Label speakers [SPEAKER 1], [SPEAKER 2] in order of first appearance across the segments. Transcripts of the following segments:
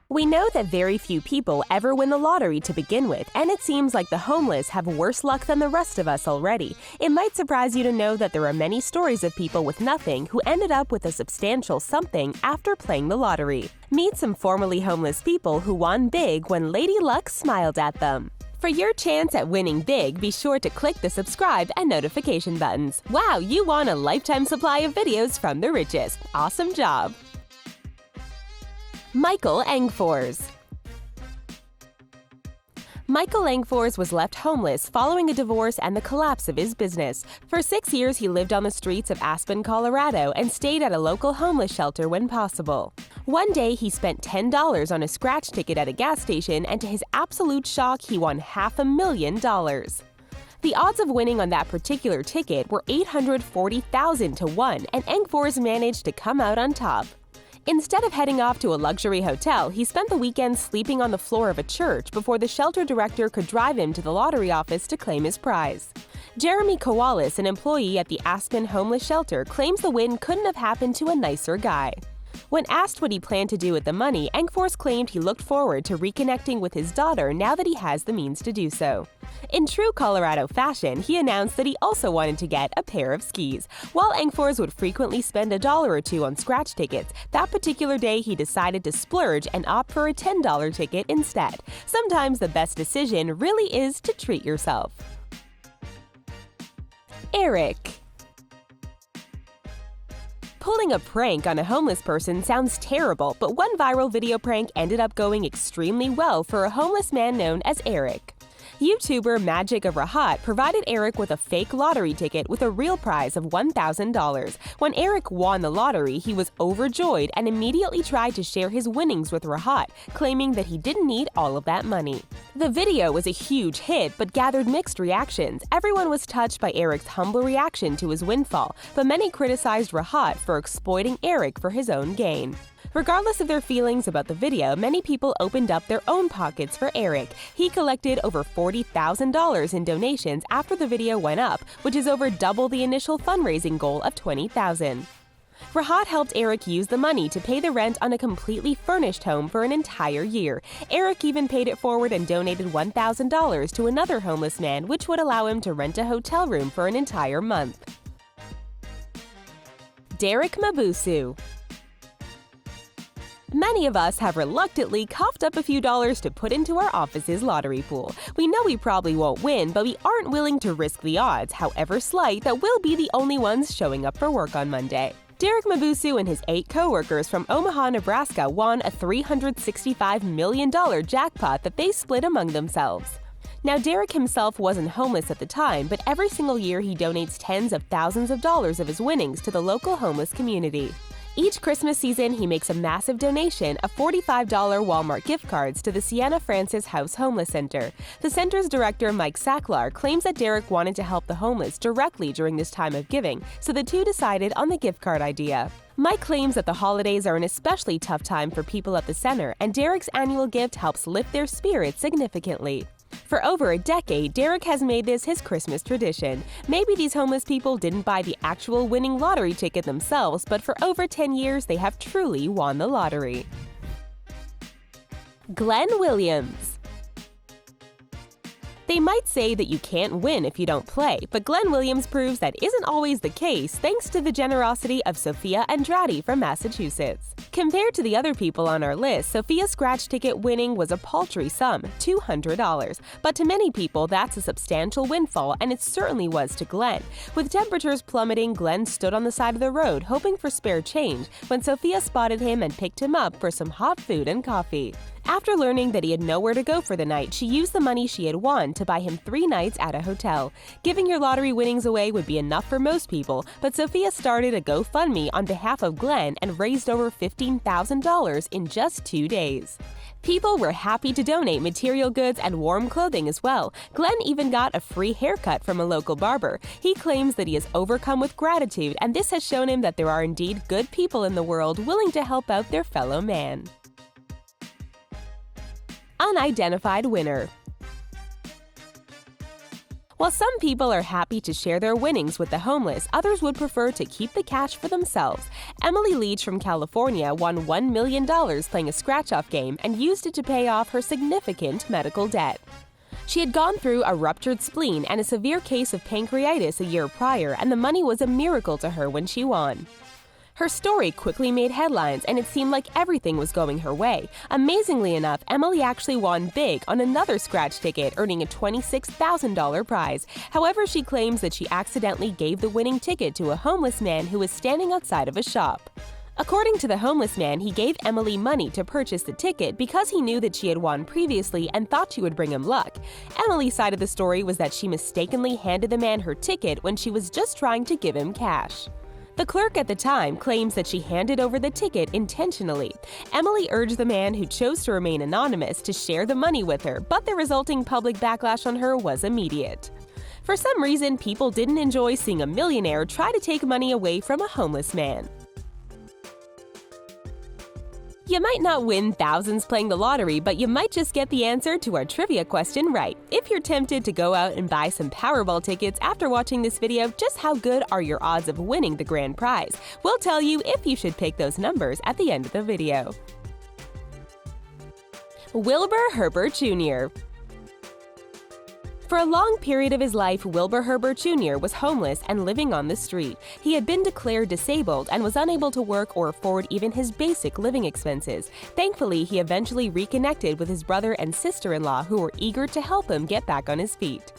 [SPEAKER 1] We know that very few people ever win the lottery to begin with, and it seems like the homeless have worse luck than the rest of us already. It might surprise you to know that there are many stories of people with nothing who ended up with a substantial something after playing the lottery. Meet some formerly homeless people who won big when Lady Luck smiled at them. For your chance at winning big, be sure to click the subscribe and notification buttons. Wow, you won a lifetime supply of videos from The Richest. Awesome job! Michael Engfors. Michael Engfors was left homeless following a divorce and the collapse of his business. For 6 years, he lived on the streets of Aspen, Colorado, and stayed at a local homeless shelter when possible. One day, he spent $10 on a scratch ticket at a gas station, and to his absolute shock, he won $500,000. The odds of winning on that particular ticket were 840,000 to 1, and Engfors managed to come out on top. Instead of heading off to a luxury hotel, he spent the weekend sleeping on the floor of a church before the shelter director could drive him to the lottery office to claim his prize. Jeremy Kowalis, an employee at the Aspen homeless shelter, claims the win couldn't have happened to a nicer guy. When asked what he planned to do with the money, Engfors claimed he looked forward to reconnecting with his daughter now that he has the means to do so. In true Colorado fashion, he announced that he also wanted to get a pair of skis. While Engfors would frequently spend $1 or $2 on scratch tickets, that particular day he decided to splurge and opt for a $10 ticket instead. Sometimes the best decision really is to treat yourself. Eric. Pulling a prank on a homeless person sounds terrible, but one viral video prank ended up going extremely well for a homeless man known as Eric. YouTuber Magic of Rahat provided Eric with a fake lottery ticket with a real prize of $1,000. When Eric won the lottery, he was overjoyed and immediately tried to share his winnings with Rahat, claiming that he didn't need all of that money. The video was a huge hit but gathered mixed reactions. Everyone was touched by Eric's humble reaction to his windfall, but many criticized Rahat for exploiting Eric for his own gain. Regardless of their feelings about the video, many people opened up their own pockets for Eric. He collected over $40,000 in donations after the video went up, which is over double the initial fundraising goal of $20,000. Rahat helped Eric use the money to pay the rent on a completely furnished home for an entire year. Eric even paid it forward and donated $1,000 to another homeless man, which would allow him to rent a hotel room for an entire month. Derek Mabusu. Many of us have reluctantly coughed up a few dollars to put into our office's lottery pool. We know we probably won't win, but we aren't willing to risk the odds, however slight, that we'll be the only ones showing up for work on Monday. Derek Mabusu and his 8 co-workers from Omaha, Nebraska won a $365 million jackpot that they split among themselves. Now, Derek himself wasn't homeless at the time, but every single year he donates tens of thousands of dollars of his winnings to the local homeless community. Each Christmas season, he makes a massive donation of $45 Walmart gift cards to the Sienna Francis House Homeless Center. The center's director, Mike Sacklar, claims that Derek wanted to help the homeless directly during this time of giving, so the two decided on the gift card idea. Mike claims that the holidays are an especially tough time for people at the center, and Derek's annual gift helps lift their spirits significantly. For over a decade, Derek has made this his Christmas tradition. Maybe these homeless people didn't buy the actual winning lottery ticket themselves, but for over 10 years they have truly won the lottery. Glenn Williams. They might say that you can't win if you don't play, but Glenn Williams proves that isn't always the case thanks to the generosity of Sophia Andrade from Massachusetts. Compared to the other people on our list, Sophia's scratch ticket winning was a paltry sum, $200. But to many people, that's a substantial windfall, and it certainly was to Glenn. With temperatures plummeting, Glenn stood on the side of the road hoping for spare change when Sophia spotted him and picked him up for some hot food and coffee. After learning that he had nowhere to go for the night, she used the money she had won to buy him 3 nights at a hotel. Giving your lottery winnings away would be enough for most people, but Sophia started a GoFundMe on behalf of Glenn and raised over $15,000 in just 2 days. People were happy to donate material goods and warm clothing as well. Glenn even got a free haircut from a local barber. He claims that he is overcome with gratitude, and this has shown him that there are indeed good people in the world willing to help out their fellow man. Unidentified winner. While some people are happy to share their winnings with the homeless, others would prefer to keep the cash for themselves. Emily Leach from California won $1 million playing a scratch-off game and used it to pay off her significant medical debt. She had gone through a ruptured spleen and a severe case of pancreatitis a year prior, and the money was a miracle to her when she won. Her story quickly made headlines, and it seemed like everything was going her way. Amazingly enough, Emily actually won big on another scratch ticket, earning a $26,000 prize. However, she claims that she accidentally gave the winning ticket to a homeless man who was standing outside of a shop. According to the homeless man, he gave Emily money to purchase the ticket because he knew that she had won previously and thought she would bring him luck. Emily's side of the story was that she mistakenly handed the man her ticket when she was just trying to give him cash. The clerk at the time claims that she handed over the ticket intentionally. Emily urged the man, who chose to remain anonymous, to share the money with her, but the resulting public backlash on her was immediate. For some reason, people didn't enjoy seeing a millionaire try to take money away from a homeless man. You might not win thousands playing the lottery, but you might just get the answer to our trivia question right. If you're tempted to go out and buy some Powerball tickets after watching this video, just how good are your odds of winning the grand prize? We'll tell you if you should pick those numbers at the end of the video. Wilbur Herbert Jr. For a long period of his life, Wilbur Herbert Jr. was homeless and living on the street. He had been declared disabled and was unable to work or afford even his basic living expenses. Thankfully, he eventually reconnected with his brother and sister-in-law, who were eager to help him get back on his feet.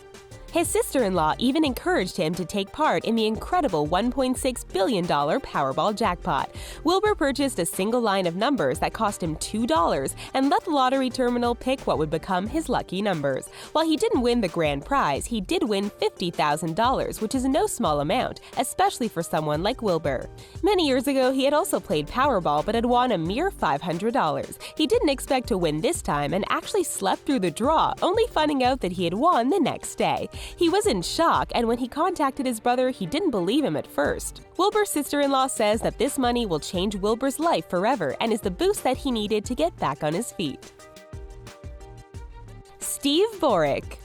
[SPEAKER 1] His sister-in-law even encouraged him to take part in the incredible $1.6 billion Powerball jackpot. Wilbur purchased a single line of numbers that cost him $2 and let the lottery terminal pick what would become his lucky numbers. While he didn't win the grand prize, he did win $50,000, which is no small amount, especially for someone like Wilbur. Many years ago, he had also played Powerball but had won a mere $500. He didn't expect to win this time and actually slept through the draw, only finding out that he had won the next day. He was in shock, and when he contacted his brother, he didn't believe him at first. Wilbur's sister-in-law says that this money will change Wilbur's life forever and is the boost that he needed to get back on his feet. Steve Borick.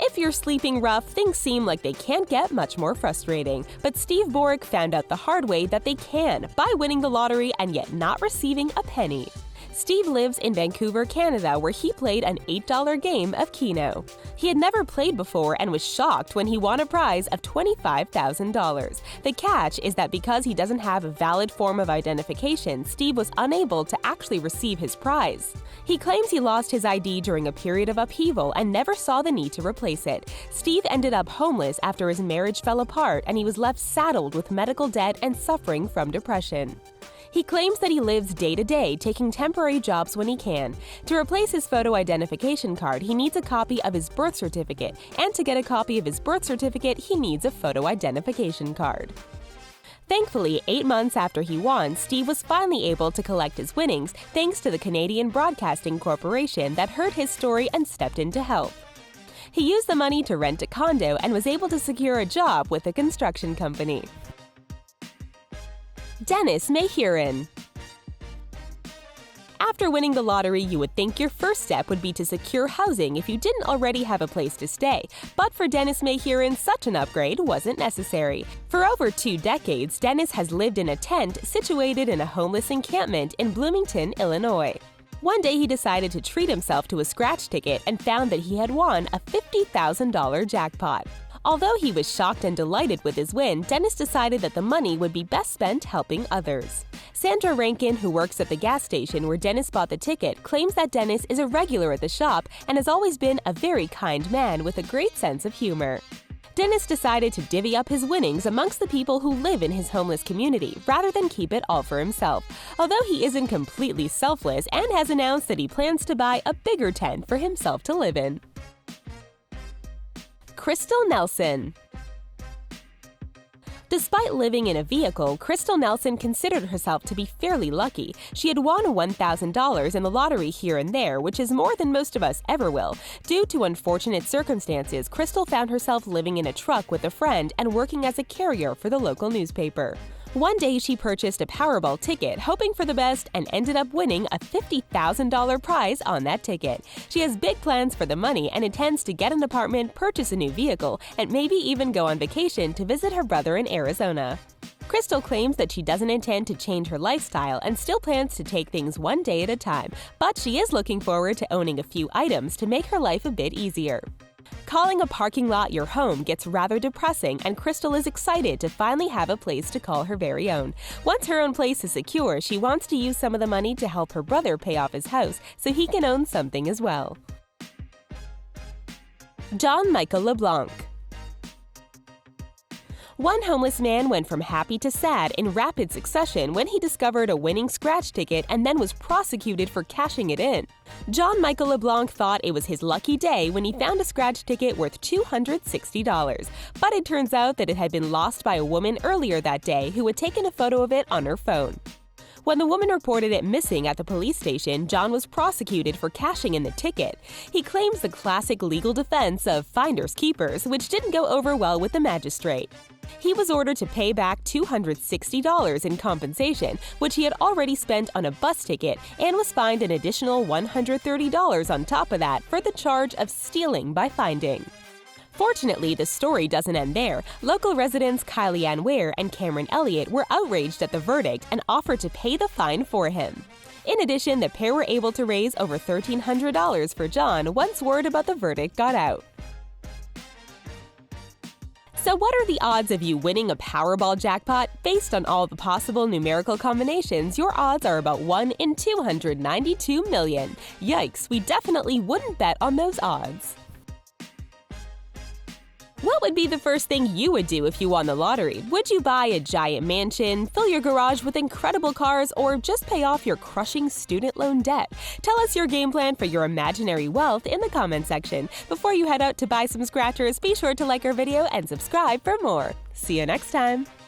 [SPEAKER 1] If you're sleeping rough, things seem like they can't get much more frustrating. But Steve Borick found out the hard way that they can, by winning the lottery and yet not receiving a penny. Steve lives in Vancouver, Canada, where he played an $8 game of Keno. He had never played before and was shocked when he won a prize of $25,000. The catch is that because he doesn't have a valid form of identification, Steve was unable to actually receive his prize. He claims he lost his ID during a period of upheaval and never saw the need to replace it. Steve ended up homeless after his marriage fell apart, and he was left saddled with medical debt and suffering from depression. He claims that he lives day to day, taking temporary jobs when he can. To replace his photo identification card, he needs a copy of his birth certificate, and to get a copy of his birth certificate, he needs a photo identification card. Thankfully, 8 months after he won, Steve was finally able to collect his winnings thanks to the Canadian Broadcasting Corporation that heard his story and stepped in to help. He used the money to rent a condo and was able to secure a job with a construction company. Dennis Mehiran. After winning the lottery, you would think your first step would be to secure housing if you didn't already have a place to stay. But for Dennis Mehiran, such an upgrade wasn't necessary. For over 2 decades, Dennis has lived in a tent situated in a homeless encampment in Bloomington, Illinois. One day he decided to treat himself to a scratch ticket and found that he had won a $50,000 jackpot. Although he was shocked and delighted with his win, Dennis decided that the money would be best spent helping others. Sandra Rankin, who works at the gas station where Dennis bought the ticket, claims that Dennis is a regular at the shop and has always been a very kind man with a great sense of humor. Dennis decided to divvy up his winnings amongst the people who live in his homeless community, rather than keep it all for himself. Although he isn't completely selfless and has announced that he plans to buy a bigger tent for himself to live in. Crystal Nelson. Despite living in a vehicle, Crystal Nelson considered herself to be fairly lucky. She had won $1,000 in the lottery here and there, which is more than most of us ever will. Due to unfortunate circumstances, Crystal found herself living in a truck with a friend and working as a carrier for the local newspaper. One day she purchased a Powerball ticket, hoping for the best, and ended up winning a $50,000 prize on that ticket. She has big plans for the money and intends to get an apartment, purchase a new vehicle, and maybe even go on vacation to visit her brother in Arizona. Crystal claims that she doesn't intend to change her lifestyle and still plans to take things one day at a time, but she is looking forward to owning a few items to make her life a bit easier. Calling a parking lot your home gets rather depressing, and Crystal is excited to finally have a place to call her very own. Once her own place is secure, she wants to use some of the money to help her brother pay off his house so he can own something as well. John Michael LeBlanc. One homeless man went from happy to sad in rapid succession when he discovered a winning scratch ticket and then was prosecuted for cashing it in. John Michael LeBlanc thought it was his lucky day when he found a scratch ticket worth $260, but it turns out that it had been lost by a woman earlier that day who had taken a photo of it on her phone. When the woman reported it missing at the police station, John was prosecuted for cashing in the ticket. He claims the classic legal defense of finders keepers, which didn't go over well with the magistrate. He was ordered to pay back $260 in compensation, which he had already spent on a bus ticket, and was fined an additional $130 on top of that for the charge of stealing by finding. Fortunately, the story doesn't end there. Local residents Kylie Ann Ware and Cameron Elliott were outraged at the verdict and offered to pay the fine for him. In addition, the pair were able to raise over $1,300 for John once word about the verdict got out. So what are the odds of you winning a Powerball jackpot? Based on all the possible numerical combinations, your odds are about 1 in 292 million. Yikes, we definitely wouldn't bet on those odds. What would be the first thing you would do if you won the lottery? Would you buy a giant mansion, fill your garage with incredible cars, or just pay off your crushing student loan debt? Tell us your game plan for your imaginary wealth in the comment section. Before you head out to buy some scratchers, be sure to like our video and subscribe for more. See you next time!